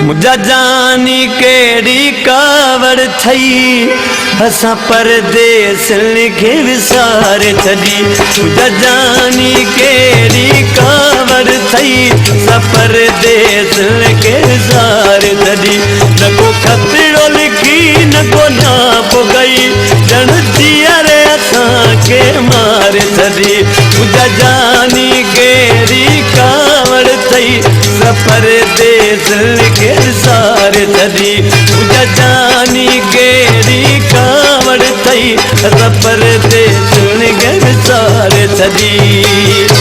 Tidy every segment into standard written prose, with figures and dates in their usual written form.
मुझा जानी केड़ी कावड़ थई असा परदेस लिखे विसार छड़ी मुझा जानी केड़ी कावड़ थई असा परदेस लिखे विसार छड़ी न को खतरो लिखी न को नाप गई जन जिया रे असा के मार छड़ी मुझा जानी केड़ी कावड़ थई असा परदेस लिखे विसार छड़ी मुझा जानी केड़ी कावड़ थई असा परदेस लिखे विसार छड़ी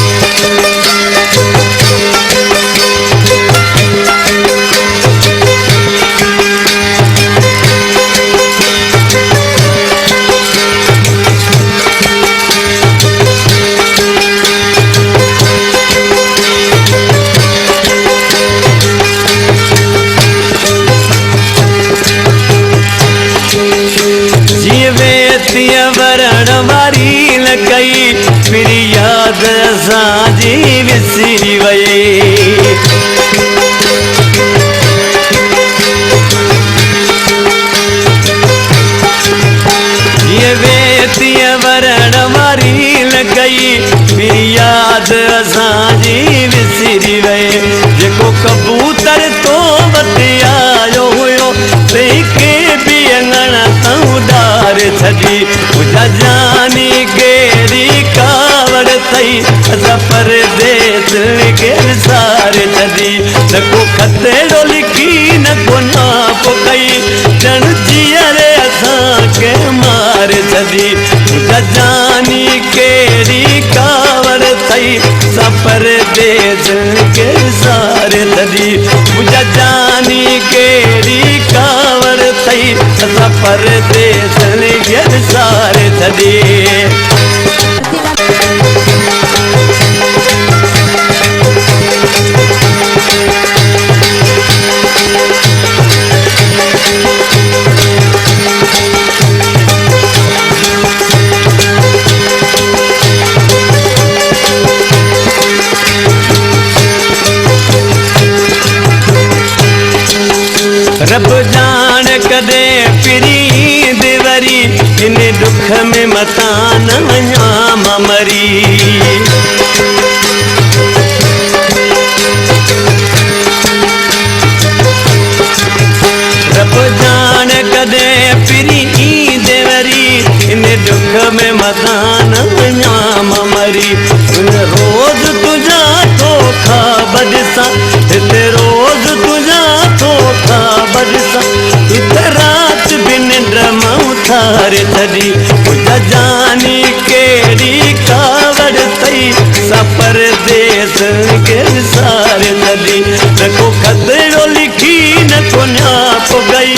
वरण वारी लकई फिर याद असांजी विसरी वई ये वेतीअ वरण वारी लकई फिर याद असांजी विसरी वई जेको कबूतर तो वटि आयो हुयो तंहिंखे बि अंगण तां उॾार छॾी मुझा जानी केड़ी कावड़ थई असा परदेस लिखे विसार छड़ी न को खतरो लिखी न को नाप कई जन जिया रे असा के मार छड़ी मुझा जानी केड़ी कावड़ थई असा परदेस लिखे विसार छड़ी मुझा जानी केड़ी कावड़ थई असा परदेस लिखे विसार छड़ी रब जान कदे फिरी देवरी इन दुख में मता न वञा मरी रब जान कदे फिरी देवरी इन दुख में मता न वञा मरी रोज तुझा धोखा बदसा रोज तुझा धोखा बदसा रात बिन ड्रम उथार छड़ी मुझा जानी केड़ी कावड़ थई सा परदेस के विसार छड़ी न को खतरो लिखी न को नाप गई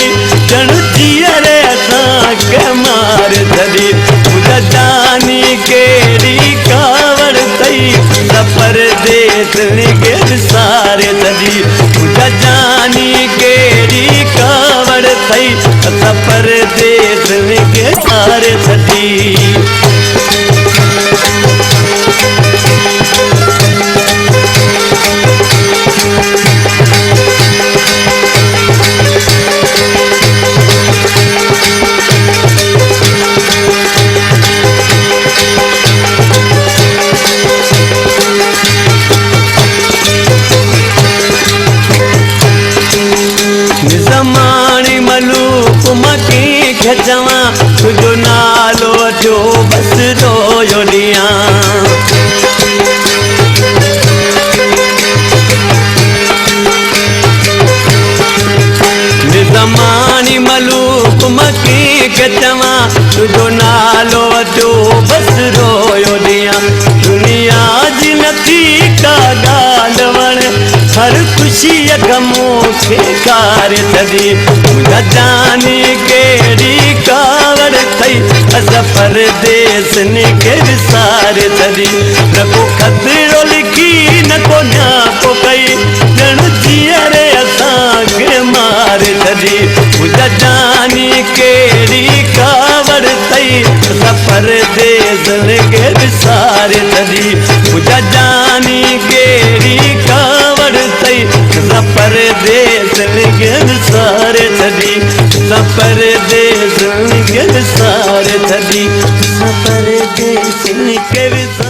जन जिया रे असा के मार छड़ी मुझा जानी केड़ी कावड़ थई सा परदेस के विसार छड़ी मुझा जानी केड़ी कावड़ थई असा परदेस के विसार छड़ी ज़मानी मलूक मकी खचवा तुझो नालो जो बस रोयो ॾिया ज़मानी मलूक मकी खचवा तुझो नालो जो बस रोयो ॾिया दुनिया जी नथी का ॻाल्हि वणे हर खुशी गमो के कार छड़ी मुझा जानी केड़ी कावड़ थई असा परदेस के विसार छड़ी न को खतरो लिखी न को नाप कई जन जिया रे असा के मार छड़ी मुझा जानी केड़ी कावड़ थई असा परदेस के विसार छड़ी मुझा जानी केड़ी कावड़ थई असा परदेस परदेस के विसारे थदी असां परदेस के विसारे थदी असां परदेस के विसारे